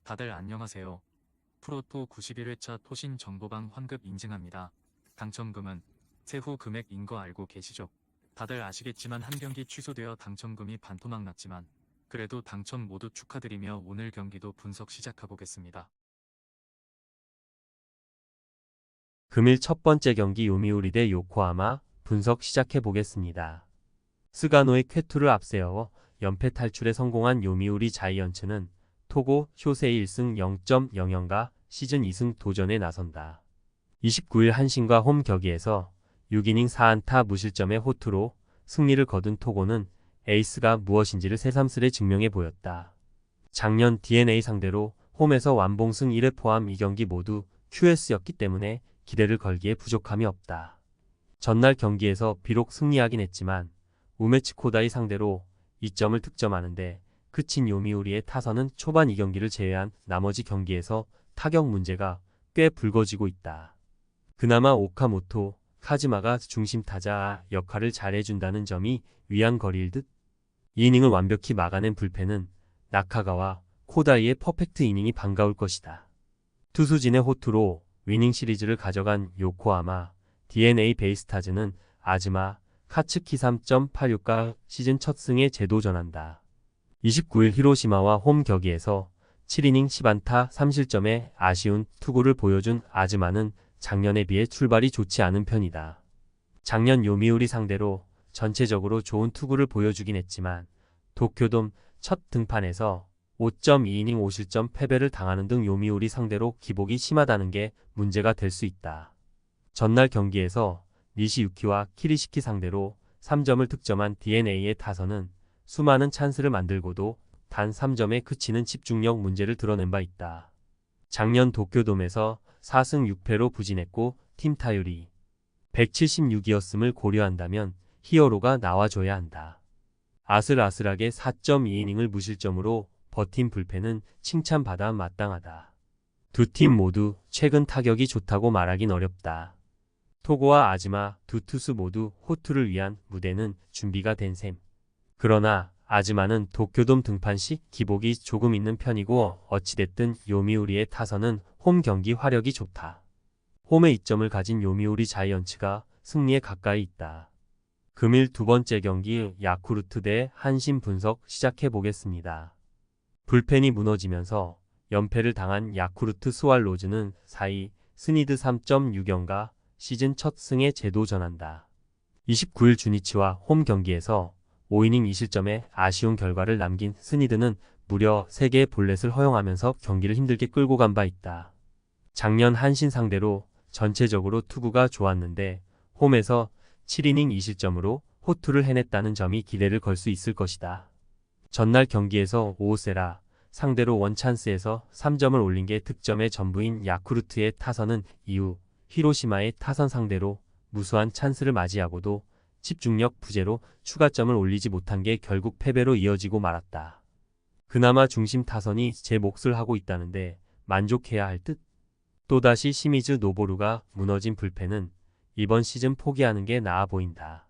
다들 안녕하세요. 프로토 91회차 토신 정보방 환급 인증합니다. 당첨금은 세후 금액인 거 알고 계시죠? 다들 아시겠지만 한 경기 취소되어 당첨금이 반토막 났지만 그래도 당첨 모두 축하드리며 오늘 경기도 분석 시작해보겠습니다. 금일 첫 번째 경기 요미우리 대 요코하마 분석 시작해 보겠습니다. 스가노의 쾌투를 앞세워 연패 탈출에 성공한 요미우리 자이언츠는 토고 쇼세이 1승 0.00가 시즌 2승 도전에 나선다. 29일 한신과 홈 격기에서 6이닝 4안타 무실점의 호투로 승리를 거둔 토고는 에이스가 무엇인지를 새삼스레 증명해 보였다. 작년 DNA 상대로 홈에서 완봉승 1회 포함 2경기 모두 QS였기 때문에 기대를 걸기에 부족함이 없다. 전날 경기에서 비록 승리하긴 했지만 우메치 코다이 상대로 2점을 득점하는데 그친 요미우리의 타선은 초반 2경기를 제외한 나머지 경기에서 타격 문제가 꽤 불거지고 있다. 그나마 오카모토, 카즈마가 중심 타자 역할을 잘해준다는 점이 위안거리일 듯. 이 이닝을 완벽히 막아낸 불펜은 나카가와 코다이의 퍼펙트 이닝이 반가울 것이다. 투수진의 호투로 위닝 시리즈를 가져간 요코하마, DNA 베이스타즈는 아즈마, 카츠키 3.86가 시즌 첫 승에 재도전한다. 29일 히로시마와 홈 격기에서 7이닝 10안타 3실점의 아쉬운 투구를 보여준 아즈마는 작년에 비해 출발이 좋지 않은 편이다. 작년 요미우리 상대로 전체적으로 좋은 투구를 보여주긴 했지만 도쿄돔 첫 등판에서 5.2이닝 5실점 패배를 당하는 등 요미우리 상대로 기복이 심하다는 게 문제가 될 수 있다. 전날 경기에서 니시유키와 키리시키 상대로 3점을 득점한 DNA의 타선은 수많은 찬스를 만들고도 단 3점에 그치는 집중력 문제를 드러낸 바 있다. 작년 도쿄돔에서 4승 6패로 부진했고 팀 타율이 176이었음을 고려한다면 히어로가 나와줘야 한다. 아슬아슬하게 4.2이닝을 무실점으로 버틴 불펜은 칭찬받아 마땅하다. 두 팀 모두 최근 타격이 좋다고 말하긴 어렵다. 토고와 아즈마 두 투수 모두 호투를 위한 무대는 준비가 된 셈. 그러나 아즈마는 도쿄돔 등판 시 기복이 조금 있는 편이고 어찌됐든 요미우리의 타선은 홈 경기 화력이 좋다. 홈에 이점을 가진 요미우리 자이언츠가 승리에 가까이 있다. 금일 두 번째 경기 야쿠르트 대 한신 분석 시작해 보겠습니다. 불펜이 무너지면서 연패를 당한 야쿠르트 스왈로즈는 4위 스니드 3.6연가 시즌 첫 승에 재도전한다. 29일 주니치와 홈 경기에서 5이닝 2실점의 아쉬운 결과를 남긴 스니드는 무려 3개의 볼넷을 허용하면서 경기를 힘들게 끌고 간 바 있다. 작년 한신 상대로 전체적으로 투구가 좋았는데 홈에서 7이닝 2실점으로 호투를 해냈다는 점이 기대를 걸 수 있을 것이다. 전날 경기에서 오오세라 상대로 원찬스에서 3점을 올린 게 득점의 전부인 야쿠르트의 타선은 이후 히로시마의 타선 상대로 무수한 찬스를 맞이하고도 집중력 부재로 추가점을 올리지 못한 게 결국 패배로 이어지고 말았다. 그나마 중심 타선이 제 몫을 하고 있다는데 만족해야 할 듯. 또다시 시미즈 노보루가 무너진 불펜은 이번 시즌 포기하는 게 나아 보인다.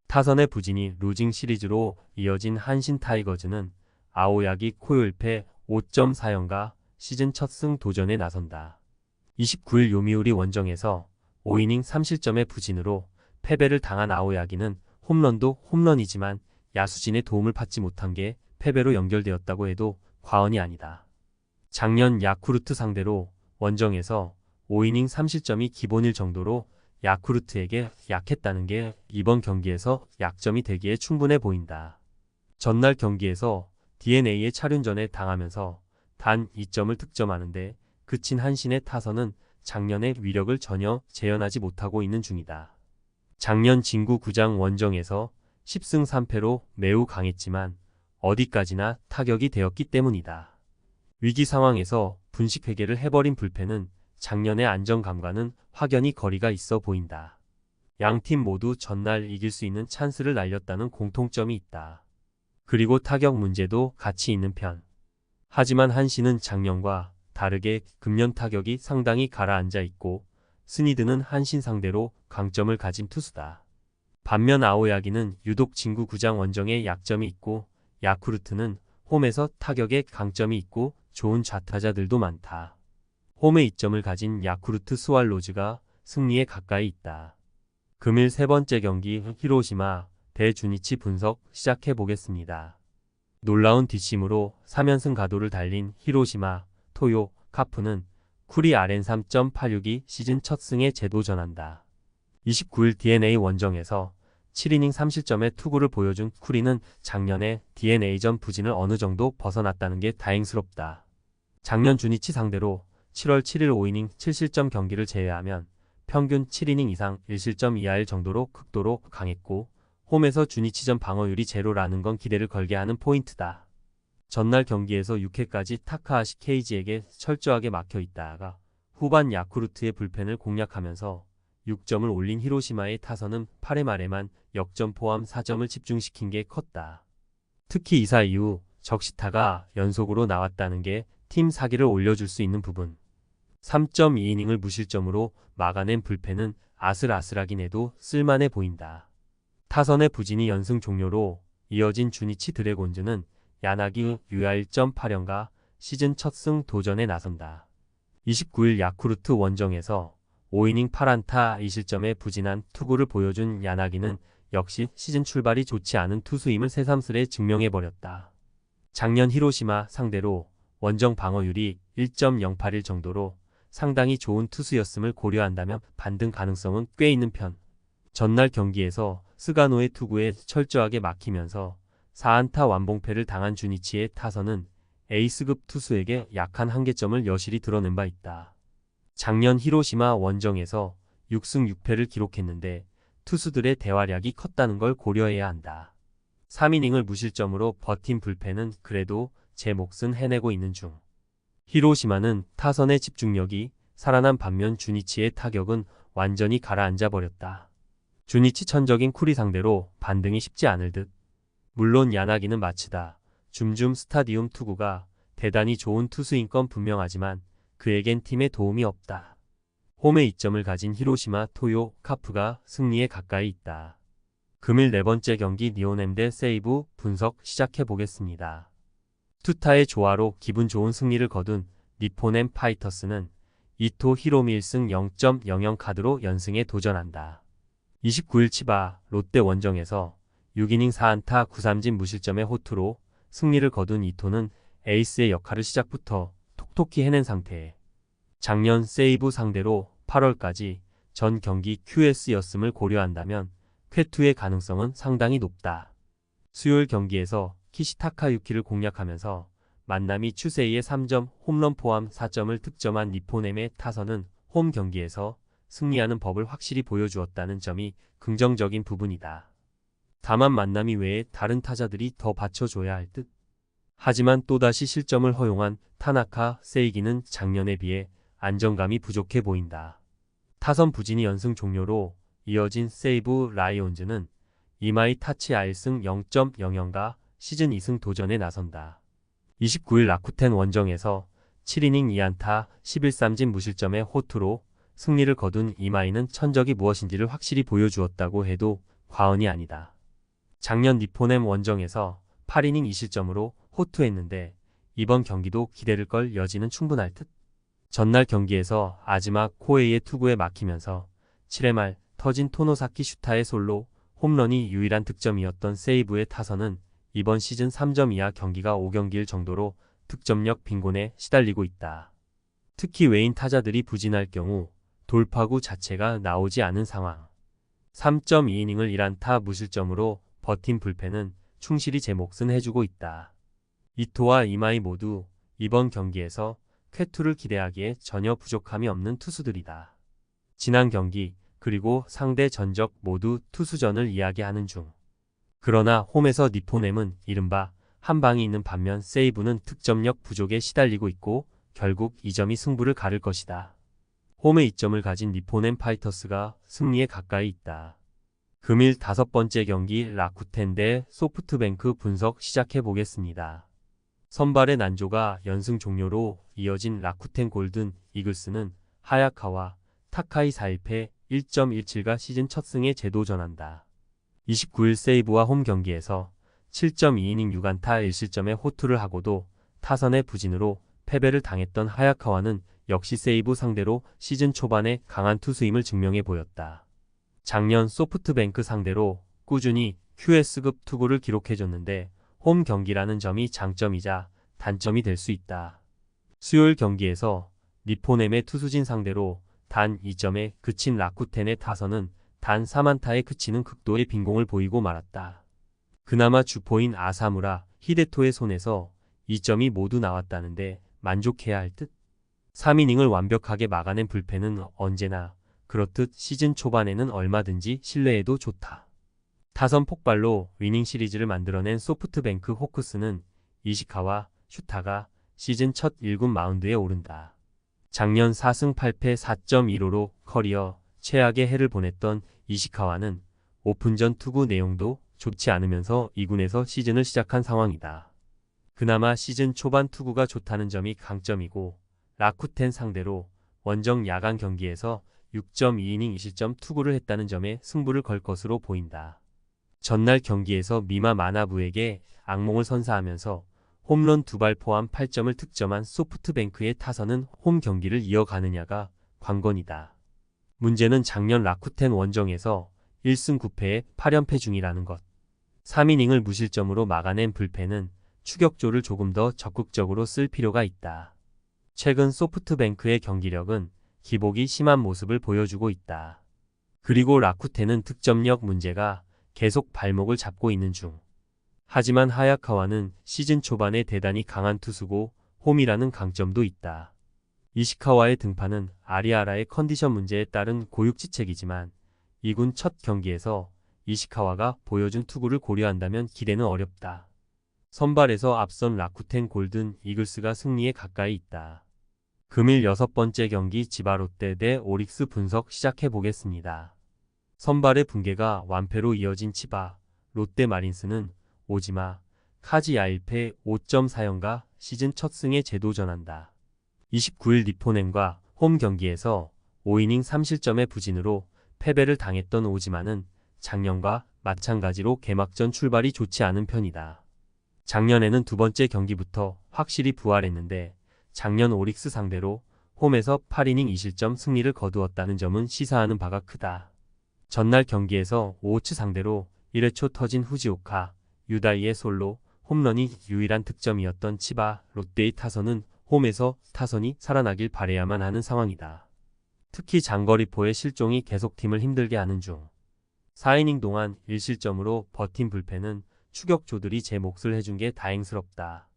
타선의 부진이 루징 시리즈로 이어진 한신 타이거즈는 아오야기 코요일패 5.4연가 시즌 첫 승 도전에 나선다. 29일 요미우리 원정에서 5이닝 3실점의 부진으로 패배를 당한 아오야기는 홈런도 홈런이지만 야수진의 도움을 받지 못한 게 패배로 연결되었다고 해도 과언이 아니다. 작년 야쿠르트 상대로 원정에서 5이닝 3실점이 기본일 정도로 야쿠르트에게 약했다는 게 이번 경기에서 약점이 되기에 충분해 보인다. 전날 경기에서 DNA의 차륜전에 당하면서 단 2점을 득점하는데 그친 한신의 타선은 작년의 위력을 전혀 재현하지 못하고 있는 중이다. 작년 진구 구장 원정에서 10승 3패로 매우 강했지만 어디까지나 타격이 되었기 때문이다. 위기 상황에서 분식회계를 해버린 불펜은 작년의 안정감과는 확연히 거리가 있어 보인다. 양팀 모두 전날 이길 수 있는 찬스를 날렸다는 공통점이 있다. 그리고 타격 문제도 같이 있는 편. 하지만 한신은 작년과 다르게 금년 타격이 상당히 가라앉아 있고 스니드는 한신 상대로 강점을 가진 투수다. 반면 아오야기는 유독 진구 구장 원정에 약점이 있고 야쿠르트는 홈에서 타격에 강점이 있고 좋은 좌타자들도 많다. 홈에 이점을 가진 야쿠르트 스왈로즈가 승리에 가까이 있다. 금일 세 번째 경기 히로시마 대 주니치 분석 시작해 보겠습니다. 놀라운 뒷심으로 3연승 가도를 달린 히로시마 토요 카프는 쿠리 RN 3.86이 시즌 첫 승에 재도전한다. 29일 DNA 원정에서 7이닝 3실점의 투구를 보여준 쿠리는 작년에 DNA전 부진을 어느 정도 벗어났다는 게 다행스럽다. 작년 주니치 상대로 7월 7일 5이닝 7실점 경기를 제외하면 평균 7이닝 이상 1실점 이하일 정도로 극도로 강했고 홈에서 주니치전 방어율이 제로라는 건 기대를 걸게 하는 포인트다. 전날 경기에서 6회까지 타카하시 케이지에게 철저하게 막혀 있다가 후반 야쿠르트의 불펜을 공략하면서 6점을 올린 히로시마의 타선은 8회 말에만 역전 포함 4점을 집중시킨 게 컸다. 특히 2사 이후 적시타가 연속으로 나왔다는 게 팀 사기를 올려줄 수 있는 부분. 3.2이닝을 무실점으로 막아낸 불펜은 아슬아슬하긴 해도 쓸만해 보인다. 타선의 부진이 연승 종료로 이어진 주니치 드래곤즈는 야나기 유야 1.8연가 시즌 첫 승 도전에 나선다. 29일 야쿠르트 원정에서 5이닝 8안타 2실점의 부진한 투구를 보여준 야나기는 역시 시즌 출발이 좋지 않은 투수임을 새삼스레 증명해버렸다. 작년 히로시마 상대로 원정 방어율이 1.081 정도로 상당히 좋은 투수였음을 고려한다면 반등 가능성은 꽤 있는 편. 전날 경기에서 스가노의 투구에 철저하게 막히면서 4안타 완봉패를 당한 주니치의 타선은 에이스급 투수에게 약한 한계점을 여실히 드러낸 바 있다. 작년 히로시마 원정에서 6승 6패를 기록했는데 투수들의 대활약이 컸다는 걸 고려해야 한다. 3이닝을 무실점으로 버틴 불펜은 그래도 제 몫은 해내고 있는 중. 히로시마는 타선의 집중력이 살아난 반면 주니치의 타격은 완전히 가라앉아 버렸다. 주니치 천적인 쿠리 상대로 반등이 쉽지 않을 듯. 물론 야나기는 마치다 줌줌 스타디움 투구가 대단히 좋은 투수인 건 분명하지만 그에겐 팀에 도움이 없다. 홈에 이점을 가진 히로시마 토요 카프가 승리에 가까이 있다. 금일 네 번째 경기 니오넴 대 세이브 분석 시작해 보겠습니다. 투타의 조화로 기분 좋은 승리를 거둔 니포넴 파이터스는 이토 히로미 1승 0.00 카드로 연승에 도전한다. 29일 치바 롯데 원정에서 6이닝 4안타 9삼진 무실점의 호투로 승리를 거둔 이토는 에이스의 역할을 시작부터 톡톡히 해낸 상태에 작년 세이브 상대로 8월까지 전 경기 QS였음을 고려한다면 쾌투의 가능성은 상당히 높다. 수요일 경기에서 키시타카 유키를 공략하면서 만남이 추세이의 3점 홈런 포함 4점을 득점한 니포넴의 타선은 홈 경기에서 승리하는 법을 확실히 보여주었다는 점이 긍정적인 부분이다. 다만 만남이 외에 다른 타자들이 더 받쳐줘야 할 듯. 하지만 또다시 실점을 허용한 타나카 세이기는 작년에 비해 안정감이 부족해 보인다. 타선 부진이 연승 종료로 이어진 세이브 라이온즈는 이마이 타치 1승 0.00가 시즌 2승 도전에 나선다. 29일 라쿠텐 원정에서 7이닝 2안타 11삼진 무실점의 호투로 승리를 거둔 이마이는 천적이 무엇인지를 확실히 보여주었다고 해도 과언이 아니다. 작년 니포넴 원정에서 8이닝 2실점으로 호투했는데 이번 경기도 기대를 걸 여지는 충분할 듯. 전날 경기에서 아즈마 코에이의 투구에 막히면서 7회 말 터진 토노사키 슈타의 솔로 홈런이 유일한 득점이었던 세이브의 타선은 이번 시즌 3점 이하 경기가 5경기일 정도로 득점력 빈곤에 시달리고 있다. 특히 외인 타자들이 부진할 경우 돌파구 자체가 나오지 않은 상황. 3.2이닝을 1안타 무실점으로 버틴 불펜은 충실히 제 몫은 해주고 있다. 이토와 이마이 모두 이번 경기에서 쾌투를 기대하기에 전혀 부족함이 없는 투수들이다. 지난 경기 그리고 상대 전적 모두 투수전을 이야기하는 중. 그러나 홈에서 니포넴은 이른바 한 방이 있는 반면 세이브는 득점력 부족에 시달리고 있고 결국 이 점이 승부를 가를 것이다. 홈에 이점을 가진 니포넴 파이터스가 승리에 가까이 있다. 금일 다섯 번째 경기 라쿠텐 대 소프트뱅크 분석 시작해 보겠습니다. 선발의 난조가 연승 종료로 이어진 라쿠텐 골든 이글스는 하야카와 타카이 4일패 1.17가 시즌 첫 승에 재도전한다. 29일 세이브와 홈 경기에서 7.2이닝 6안타 1실점의 호투를 하고도 타선의 부진으로 패배를 당했던 하야카와는 역시 세이브 상대로 시즌 초반에 강한 투수임을 증명해 보였다. 작년 소프트뱅크 상대로 꾸준히 QS급 투구를 기록해줬는데 홈 경기라는 점이 장점이자 단점이 될 수 있다. 수요일 경기에서 니포넴의 투수진 상대로 단 2점에 그친 라쿠텐의 타선은 단 4안타에 그치는 극도의 빈공을 보이고 말았다. 그나마 주포인 아사무라, 히데토의 손에서 2점이 모두 나왔다는데 만족해야 할 듯? 3이닝을 완벽하게 막아낸 불펜은 언제나 그렇듯 시즌 초반에는 얼마든지 신뢰해도 좋다. 타선 폭발로 위닝 시리즈를 만들어낸 소프트뱅크 호크스는 이시카와 슈타가 시즌 첫 1군 마운드에 오른다. 작년 4승 8패 4.15로 커리어 최악의 해를 보냈던 이시카와는 오픈전 투구 내용도 좋지 않으면서 2군에서 시즌을 시작한 상황이다. 그나마 시즌 초반 투구가 좋다는 점이 강점이고 라쿠텐 상대로 원정 야간 경기에서 6.2이닝 2실점 투구를 했다는 점에 승부를 걸 것으로 보인다. 전날 경기에서 미마 마나부에게 악몽을 선사하면서 홈런 2발 포함 8점을 득점한 소프트뱅크의 타선은 홈 경기를 이어가느냐가 관건이다. 문제는 작년 라쿠텐 원정에서 1승 9패에 8연패 중이라는 것. 3이닝을 무실점으로 막아낸 불펜은 추격조를 조금 더 적극적으로 쓸 필요가 있다. 최근 소프트뱅크의 경기력은 기복이 심한 모습을 보여주고 있다. 그리고 라쿠텐은 득점력 문제가 계속 발목을 잡고 있는 중. 하지만 하야카와는 시즌 초반에 대단히 강한 투수고 홈이라는 강점도 있다. 이시카와의 등판은 아리아라의 컨디션 문제에 따른 고육지책이지만 2군 첫 경기에서 이시카와가 보여준 투구를 고려한다면 기대는 어렵다. 선발에서 앞선 라쿠텐 골든 이글스가 승리에 가까이 있다. 금일 6번째 경기 지바 롯데 대 오릭스 분석 시작해 보겠습니다. 선발의 붕괴가 완패로 이어진 치바, 롯데 마린스는 오지마, 카지야 1패 5.4연가 시즌 첫 승에 재도전한다. 29일 니포넴과 홈 경기에서 5이닝 3실점의 부진으로 패배를 당했던 오지마는 작년과 마찬가지로 개막전 출발이 좋지 않은 편이다. 작년에는 두 번째 경기부터 확실히 부활했는데 작년 오릭스 상대로 홈에서 8이닝 2실점 승리를 거두었다는 점은 시사하는 바가 크다. 전날 경기에서 오호츠 상대로 1회 초 터진 후지오카, 유다이의 솔로, 홈런이 유일한 득점이었던 치바, 롯데의 타선은 홈에서 타선이 살아나길 바라야만 하는 상황이다. 특히 장거리포의 실종이 계속 팀을 힘들게 하는 중. 4이닝 동안 1실점으로 버틴 불펜은 추격조들이 제 몫을 해준 게 다행스럽다.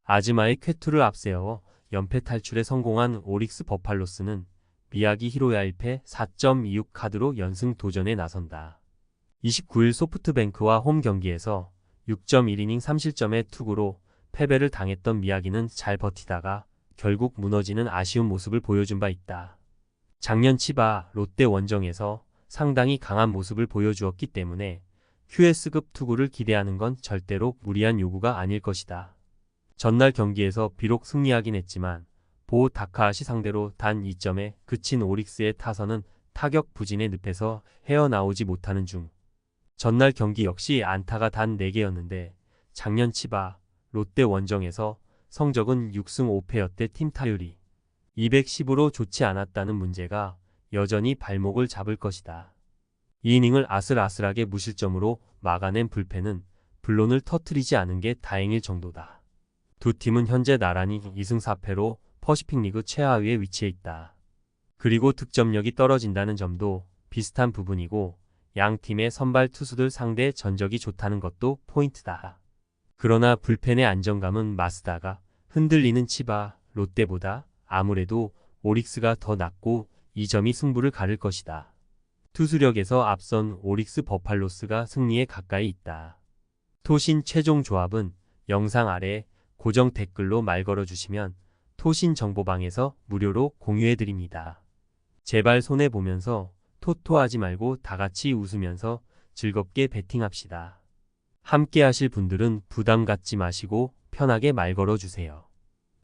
아즈마의 쾌투를 앞세워 연패 탈출에 성공한 오릭스 버팔로스는 미야기 히로야 1패 4.26 카드로 연승 도전에 나선다. 29일 소프트뱅크와 홈 경기에서 6.1이닝 3실점의 투구로 패배를 당했던 미야기는 잘 버티다가 결국 무너지는 아쉬운 모습을 보여준 바 있다. 작년 치바 롯데 원정에서 상당히 강한 모습을 보여주었기 때문에 QS급 투구를 기대하는 건 절대로 무리한 요구가 아닐 것이다. 전날 경기에서 비록 승리하긴 했지만 보 다카하시 상대로 단 2점에 그친 오릭스의 타선은 타격 부진의 늪에서 헤어나오지 못하는 중. 전날 경기 역시 안타가 단 4개였는데 작년 치바 롯데 원정에서 성적은 6승 5패였대. 팀 타율이 210으로 좋지 않았다는 문제가 여전히 발목을 잡을 것이다. 2이닝을 아슬아슬하게 무실점으로 막아낸 불펜은 블론을 터뜨리지 않은 게 다행일 정도다. 두 팀은 현재 나란히 2승 4패로 퍼시픽 리그 최하위에 위치해 있다. 그리고 득점력이 떨어진다는 점도 비슷한 부분이고 양 팀의 선발 투수들 상대 전적이 좋다는 것도 포인트다. 그러나 불펜의 안정감은 마스다가 흔들리는 치바 롯데보다 아무래도 오릭스가 더 낮고 이 점이 승부를 가를 것이다. 투수력에서 앞선 오릭스 버팔로스가 승리에 가까이 있다. 토신 최종 조합은 영상 아래 고정 댓글로 말 걸어주시면 토신 정보방에서 무료로 공유해드립니다. 제발 손해보면서 토토하지 말고 다같이 웃으면서 즐겁게 베팅합시다. 함께 하실 분들은 부담 갖지 마시고 편하게 말 걸어주세요.